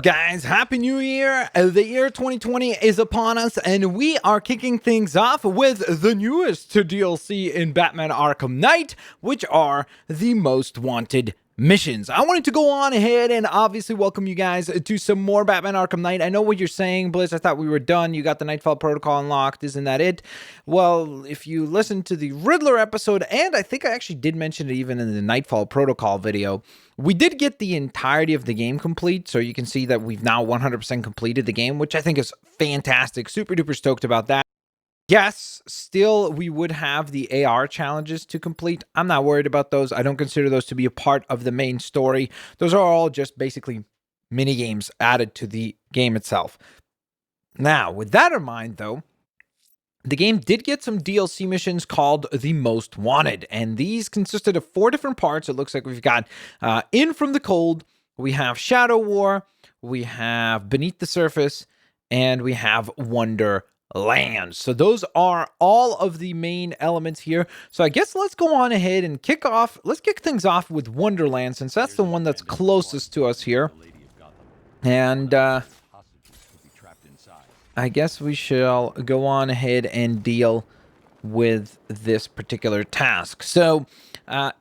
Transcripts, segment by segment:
guys? Happy New Year! The year 2020 is upon us, and we are kicking things off with the newest DLC in Batman Arkham Knight, which are the Most Wanted missions. I wanted to go on ahead and obviously welcome you guys to some more Batman Arkham Knight. I know what you're saying, Blizz. I thought we were done. You got the Nightfall Protocol unlocked. Isn't that it? Well, if you listen to the Riddler episode, and I think I actually did mention it even in the Nightfall Protocol video, we did get the entirety of the game complete, so you can see that we've now 100% completed the game, which I think is fantastic. Super duper stoked about that. Yes, still we would have the AR challenges to complete. I'm not worried about those. I don't consider those to be a part of the main story. Those are all just basically mini games added to the game itself. Now, with that in mind, though, the game did get some DLC missions called the Most Wanted, and these consisted of 4 different parts. It looks like we've got In From the Cold, we have Shadow War, we have Beneath the Surface, and we have Wonderland. So those are all of the main elements here. So I guess let's go on ahead and kick things off with Wonderland, since that's the one that's closest to us here. And I guess we shall go on ahead and deal with this particular task. So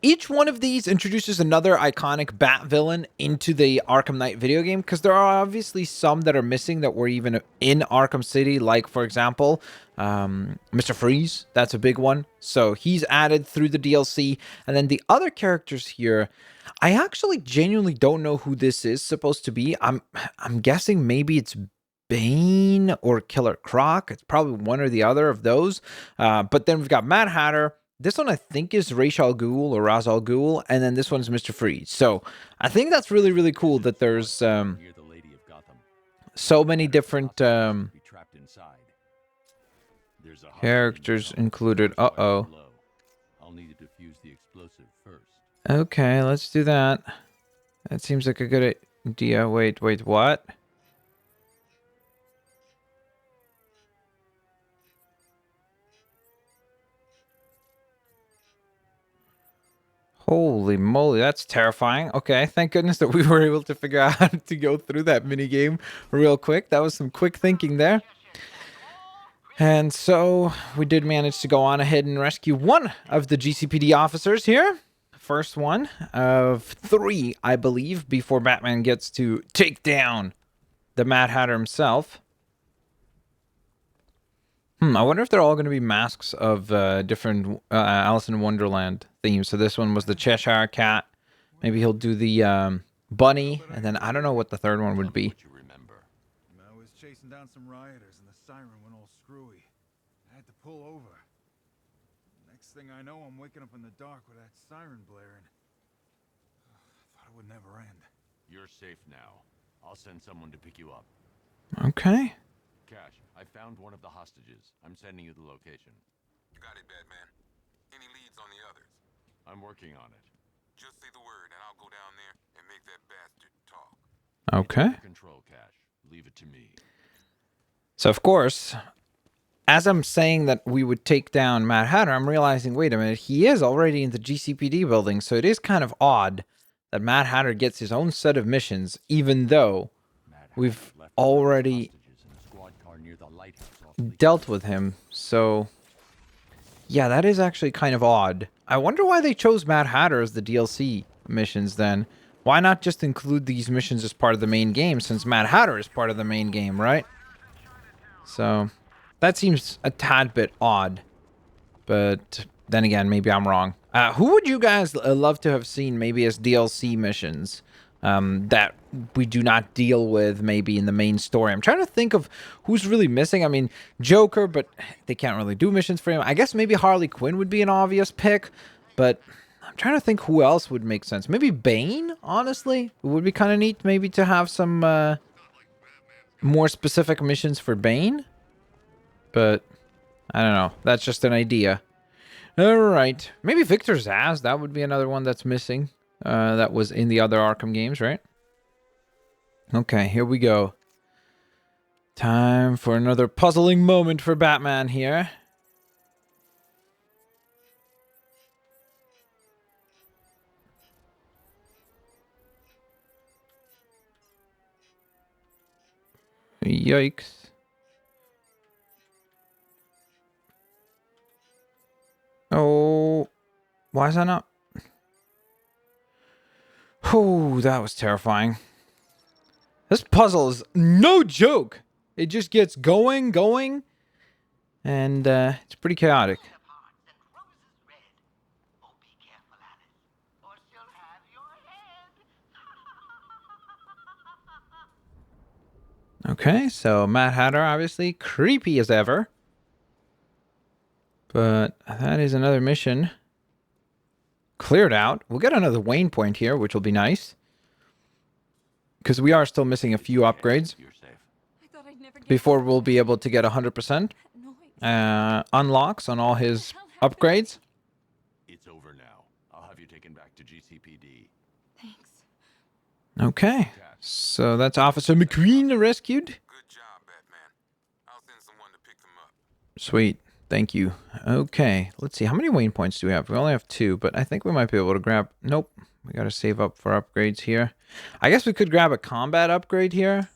each one of these introduces another iconic Bat villain into the Arkham Knight video game, because there are obviously some that are missing that were even in Arkham City, like, for example, Mr. Freeze. That's a big one. So he's added through the DLC. And then the other characters here, I actually genuinely don't know who this is supposed to be. I'm guessing maybe it's Bane or Killer Croc. It's probably one or the other of those. But then we've got Mad Hatter. This one I think is Ra's al Ghul or Ra's al Ghul, and then this one's Mr. Freeze. So I think that's really, really cool that there's so many different characters included. Uh-oh. Okay, let's do that. That seems like a good idea. Wait, what? Holy moly, that's terrifying. Okay, thank goodness that we were able to figure out how to go through that minigame real quick. That was some quick thinking there. And so we did manage to go on ahead and rescue one of the GCPD officers here. First one of 3, I believe, before Batman gets to take down the Mad Hatter himself. I wonder if they're all going to be masks of different Alice in Wonderland themes. So this one was the Cheshire Cat. Maybe he'll do the bunny, and then I don't know what the third one would be. I was chasing down some rioters, and the siren went all screwy. I had to pull over. Next thing I know, I'm waking up in the dark with that siren blaring. I thought it would never end. You're safe now. I'll send someone to pick you up. Okay. Cash, I found one of the hostages. I'm sending you the location. Got it, Batman. Any leads on the others? I'm working on it. Just say the word, and I'll go down there and make that bastard talk. Okay. Control, Cash. Leave it to me. So, of course, as I'm saying that we would take down Mad Hatter, I'm realizing, wait a minute, he is already in the GCPD building, so it is kind of odd that Mad Hatter gets his own set of missions, even though we've already dealt with him. So yeah, that is actually kind of odd. I wonder why they chose Mad Hatter as the DLC missions then. Why not just include these missions as part of the main game, since Mad Hatter is part of the main game, right? So that seems a tad bit odd, but then again, maybe I'm wrong. Who would you guys love to have seen maybe as DLC missions that we do not deal with maybe in the main story? I'm trying to think of who's really missing. I mean, Joker, but they can't really do missions for him. I guess maybe Harley Quinn would be an obvious pick, but I'm trying to think who else would make sense. Maybe Bane, honestly. It would be kind of neat maybe to have some more specific missions for Bane. But I don't know. That's just an idea. All right. Maybe Victor Zsasz. That would be another one that's missing. That was in the other Arkham games, right? Okay, here we go. Time for another puzzling moment for Batman here. Yikes. Oh, why is that not? Oh, that was terrifying. This puzzle is no joke. It just gets going, and it's pretty chaotic. Okay, so Mad Hatter, obviously creepy as ever. But that is another mission cleared out. We'll get another Wayne point here, which will be nice. Because we are still missing a few upgrades You're safe. I thought I'd never get before we'll be able to get 100% noise. unlocks on all his upgrades. It's over now. I'll have you taken back to GCPD. Thanks. Okay, so that's Officer McQueen rescued. Good job, Batman. I'll send someone to pick them up. Sweet. Thank you. Okay, let's see. How many Wayne points do we have? We only have 2, but I think we might be able to grab... Nope. We got to save up for upgrades here. I guess we could grab a combat upgrade here.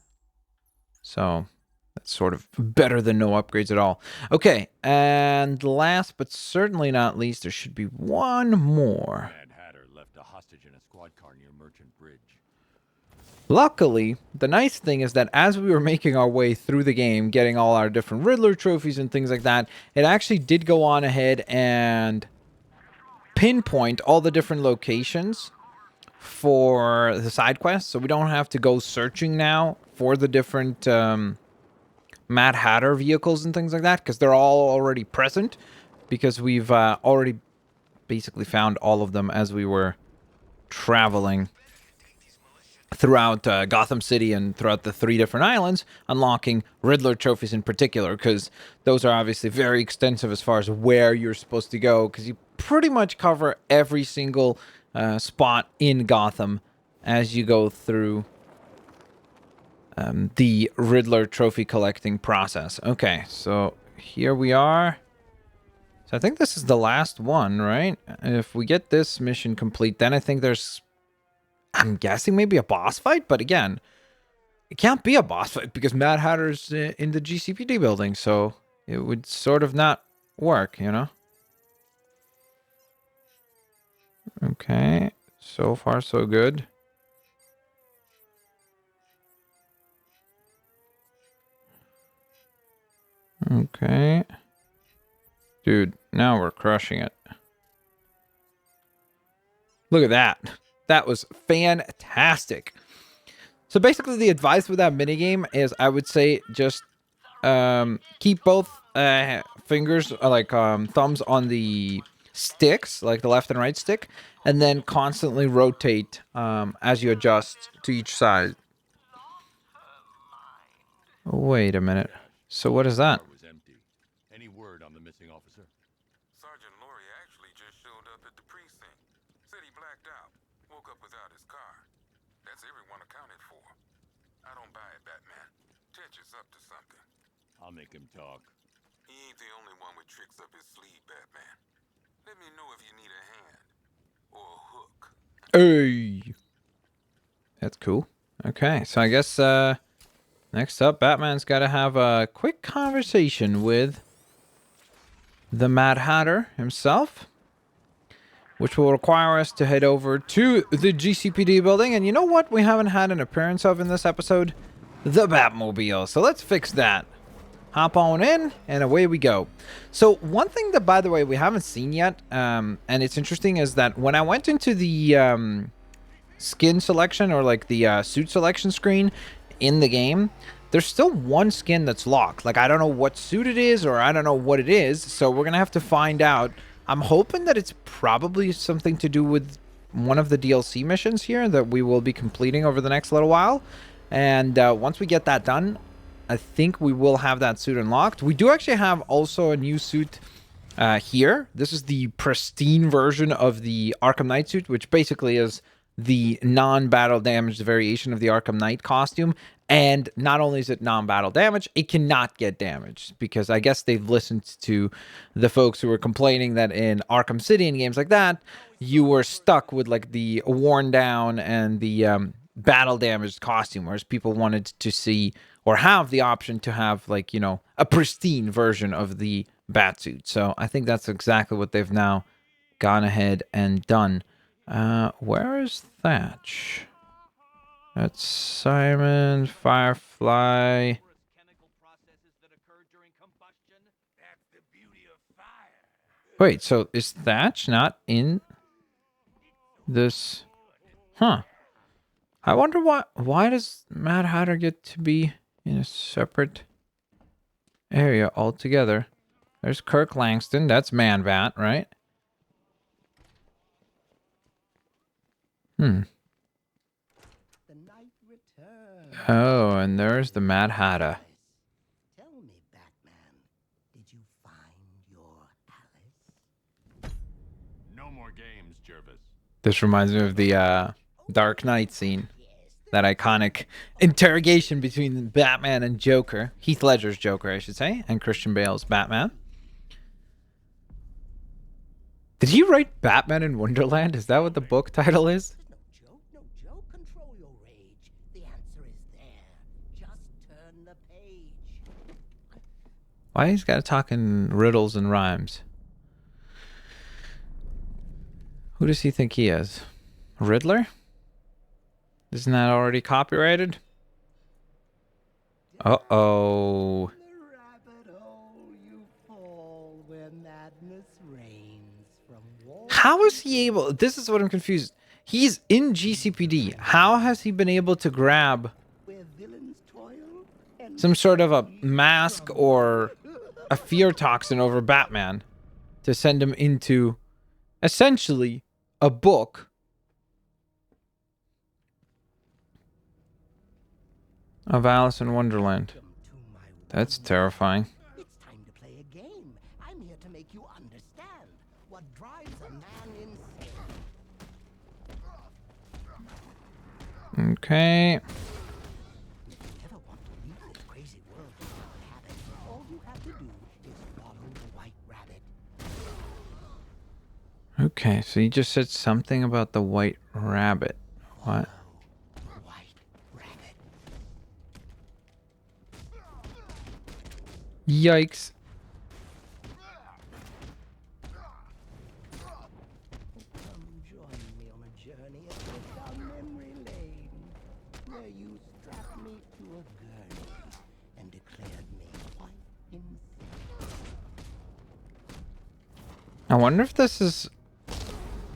So, that's sort of better than no upgrades at all. Okay, and last but certainly not least, there should be one more. Mad Hatter left a hostage in a squad car near Merchant Bridge. Luckily, the nice thing is that as we were making our way through the game, getting all our different Riddler trophies and things like that, it actually did go on ahead and pinpoint all the different locations for the side quests. So we don't have to go searching now for the different Mad Hatter vehicles and things like that, because they're all already present, because we've already basically found all of them as we were traveling throughout Gotham City and throughout the 3 different islands, unlocking Riddler trophies in particular, because those are obviously very extensive as far as where you're supposed to go, because you pretty much cover every single spot in Gotham as you go through the Riddler trophy collecting process. Okay, so here we are. So I think this is the last one, right? If we get this mission complete, then I think there's... I'm guessing maybe a boss fight, but again, it can't be a boss fight because Mad Hatter's in the GCPD building, so it would sort of not work, you know? Okay, so far so good. Okay. Dude, now we're crushing it. Look at that. That was fantastic. So basically the advice with that minigame is I would say just keep both fingers, thumbs on the sticks, like the left and right stick, and then constantly rotate as you adjust to each side. Wait a minute. So what is that? Car was empty. Any word on the missing officer? Sergeant Laurie actually just showed up at the precinct. Said he blacked out. Woke up without his car. That's everyone accounted for. I don't buy it, Batman. Tetch is up to something. I'll make him talk. He ain't the only one with tricks up his sleeve, Batman. Let me know if you need a hand. Or a hook. Hey! That's cool. Okay, so I guess next up, Batman's got to have a quick conversation with the Mad Hatter himself, which will require us to head over to the GCPD building. And you know what we haven't had an appearance of in this episode? The Batmobile. So let's fix that. Hop on in, and away we go. So one thing that, by the way, we haven't seen yet, and it's interesting, is that when I went into the skin selection, or like the suit selection screen in the game, there's still one skin that's locked. Like, I don't know what suit it is, or I don't know what it is, so we're gonna have to find out. I'm hoping that it's probably something to do with one of the DLC missions here that we will be completing over the next little while. And once we get that done, I think we will have that suit unlocked. We do actually have also a new suit here. This is the pristine version of the Arkham Knight suit, which basically is the non-battle damage variation of the Arkham Knight costume. And not only is it non-battle damage, it cannot get damaged, because I guess they've listened to the folks who were complaining that in Arkham City and games like that, you were stuck with like the worn down and the battle damaged costume, whereas people wanted to see or have the option to have, like, you know, a pristine version of the Batsuit. So I think that's exactly what they've now gone ahead and done. Where is Thatch? That's Simon, Firefly. Wait, so is Thatch not in this? Huh. I wonder why does Mad Hatter get to be in a separate area altogether? There's Kirk Langston. That's Man-Bat, right? Hmm. Oh, and there's the Mad Hatter. Tell me, Batman, did you find your Alice? No more games, Jervis. This reminds me of the Dark Knight scene. That iconic interrogation between Batman and Joker. Heath Ledger's Joker, I should say, and Christian Bale's Batman. Did he write Batman in Wonderland? Is that what the book title is? No joke, control your rage. The answer is there. Just turn the page. Why he's got to talk in riddles and rhymes? Who does he think he is? Riddler? Isn't that already copyrighted? Uh-oh. The rabbit hole you fall where madness reigns from wall. How is he able... This is what I'm confused. He's in GCPD. How has he been able to grab Where villains toil and some sort of a mask or a fear toxin over Batman to send him into essentially a book of Alice in Wonderland? welcome to my That's wonder. terrifying. It's time to play a game. I'm here to make you understand what drives a man insane. Okay. If you ever want to leave this crazy world without habit, all you have to do is follow the White Rabbit. Okay, so you just said something about the White Rabbit. What? White Rabbit. Yikes. Come join me on a journey a trip down memory lane, where you strapped me to a gurney and declared me quite insane. I wonder if this is...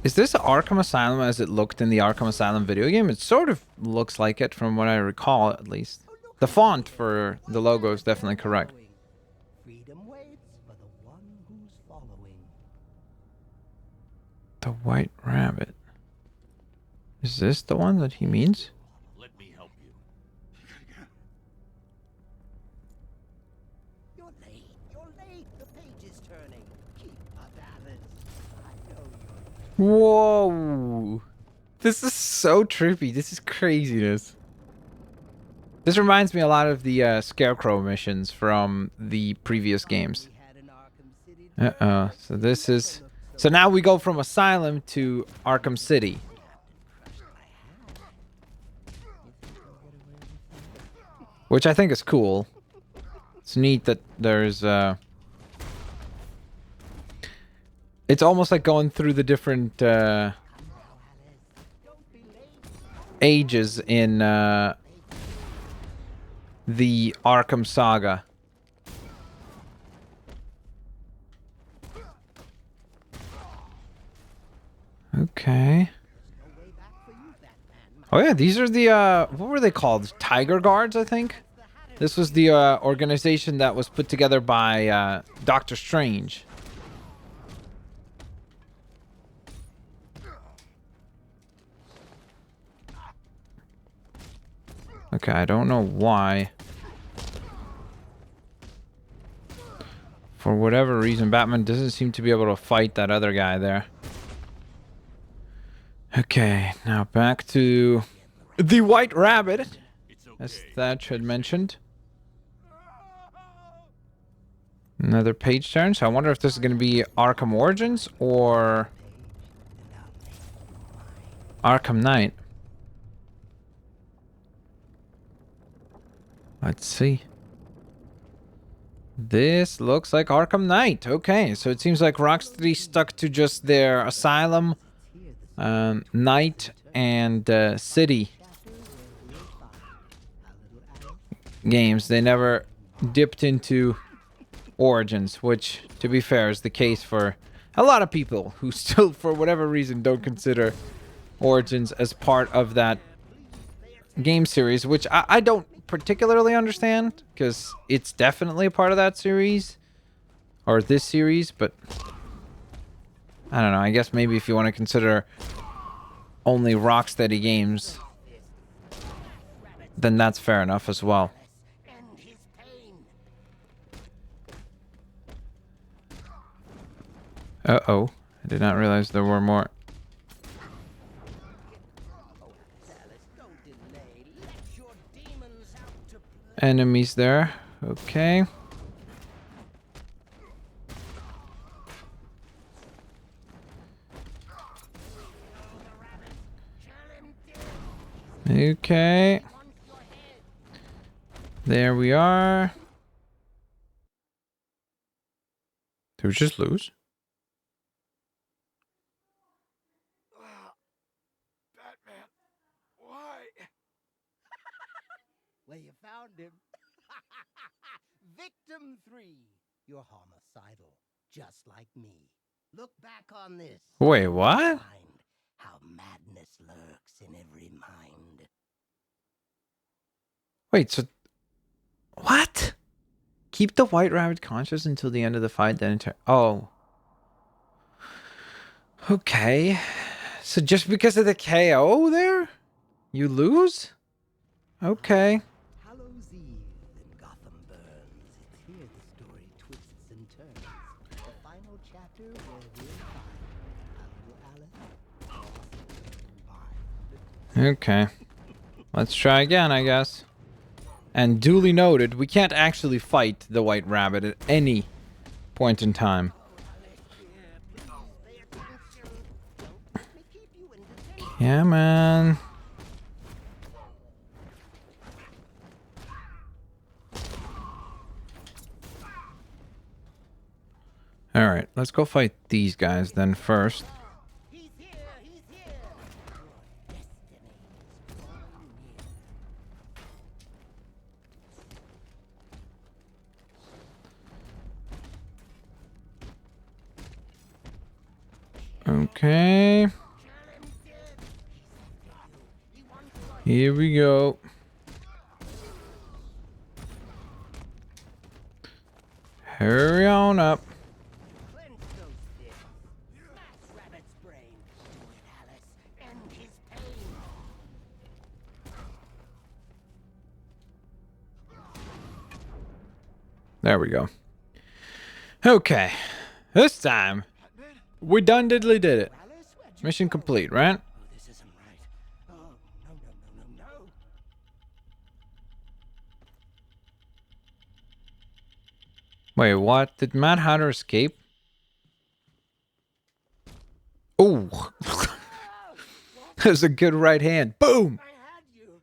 Is this Arkham Asylum as it looked in the Arkham Asylum video game? It sort of looks like it from what I recall, at least. The font for the logo is definitely correct. Freedom waits for the one who's following. The White Rabbit. Is this the one that he means? Let me help you. You're late. You're late. The page is turning. Keep up, Alice. I know you're Whoa! This is so trippy. This is craziness. This reminds me a lot of the Scarecrow missions from the previous games. we had in Arkham City. Uh-oh. So this is... So now we go from Asylum to Arkham City. Which I think is cool. It's neat that there's... It's almost like going through the different ages in the Arkham Saga. Okay. Oh yeah, these are the what were they called? Tiger Guards, I think. This was the organization that was put together by Doctor Strange. Okay, I don't know why. For whatever reason, Batman doesn't seem to be able to fight that other guy there. Okay, now back to the White Rabbit, It's okay. as Thatch had mentioned. Another page turn, so I wonder if this is going to be Arkham Origins or Arkham Knight. Let's see. This looks like Arkham Knight. Okay, so it seems like Rocksteady stuck to just their Asylum, Knight, and City games. They never dipped into Origins, which, to be fair, is the case for a lot of people who still, for whatever reason, don't consider Origins as part of that game series, which I don't particularly understand, because it's definitely a part of that series, or this series, but I don't know. I guess maybe if you want to consider only Rocksteady games, then that's fair enough as well. Uh-oh. I did not realize there were more enemies there. Okay. Okay. There we are. Did we just lose? Batman, why? Well, you found him. Victim 3. You're homicidal, just like me. Look back on this. Wait, what? Find how madness lurks in every mind. Wait, so... What? Keep the White Rabbit conscious until the end of the fight, then... Oh. Okay. So just because of the KO there, you lose? Okay. Hallows Eve in Gotham burns. It's here the story twists and turns. The final chapter where we'll find our little Alice. Okay. Let's try again, I guess. And duly noted, we can't actually fight the White Rabbit at any point in time. Come on. Alright, let's go fight these guys then first. He's here! He's here! Your destiny is drawing near. Okay. Here we go. Hurry on up. Cleanse those fists. Smash Rabbit's brain. Do it, Alice. End his pain. There we go. Okay. This time, we done diddly did it. Alice, where'd you Mission go? complete, right? Oh, this isn't right. Oh, no, no, no, no, no. Wait, what? Did Mad Hatter escape? Oh. That was a good right hand. Boom! I had you.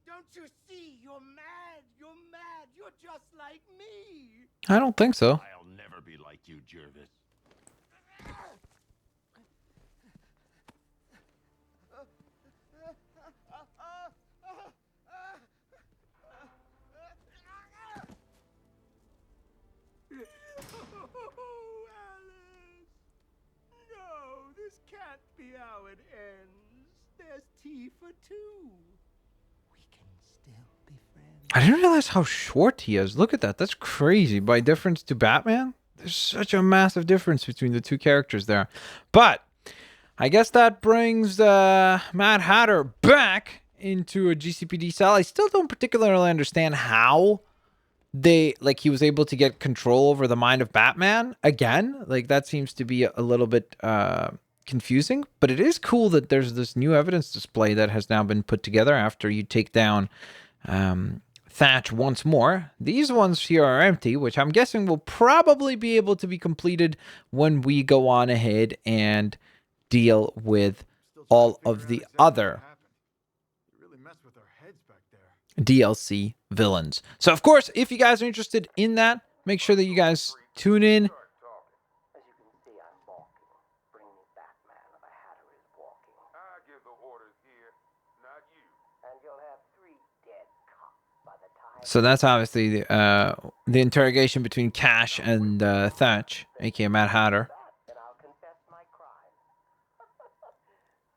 Don't you see? You're mad. You're mad. You're just like me. I don't think so. I'll never be like you, Jervis. Oh, Alice. No, this can't be how it ends. There's tea for two. We can still be friends. I didn't realize how short he is. Look at that. That's crazy. By difference to Batman, there's such a massive difference between the two characters there. But I guess that brings Mad Hatter back into a GCPD cell. I still don't particularly understand how he was able to get control over the mind of Batman again. Like, that seems to be a little bit confusing, but it is cool that there's this new evidence display that has now been put together after you take down Thatch once more. These ones here are empty, which I'm guessing will probably be able to be completed when we go on ahead and deal with Still trying to all figure of out the exactly what other happened. You really messed with our heads back there. DLC villains. So, of course, if you guys are interested in that, make sure that you guys tune in. As you can see, I'm walking. Bring me Batman or the Hatter is walking. I give the orders here, not you. And you'll have 3 dead cops by the time... So that's obviously the interrogation between Cash and Thatch, aka Mad Hatter. And I'll confess my crime.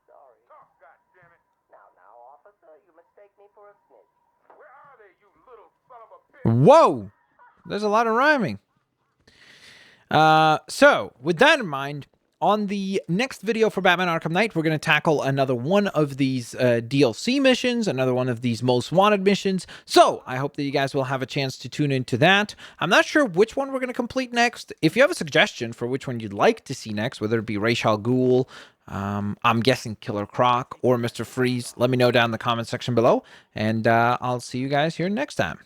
Sorry. Talk, goddammit. Now, officer, you mistake me for a snitch. Where are they, you little son of a bitch? Whoa! There's a lot of rhyming. So, with that in mind, on the next video for Batman Arkham Knight, we're going to tackle another one of these DLC missions, another one of these Most Wanted missions. So, I hope that you guys will have a chance to tune into that. I'm not sure which one we're going to complete next. If you have a suggestion for which one you'd like to see next, whether it be Ra's al Ghul, I'm guessing Killer Croc, or Mr. Freeze, let me know down in the comment section below. And I'll see you guys here next time.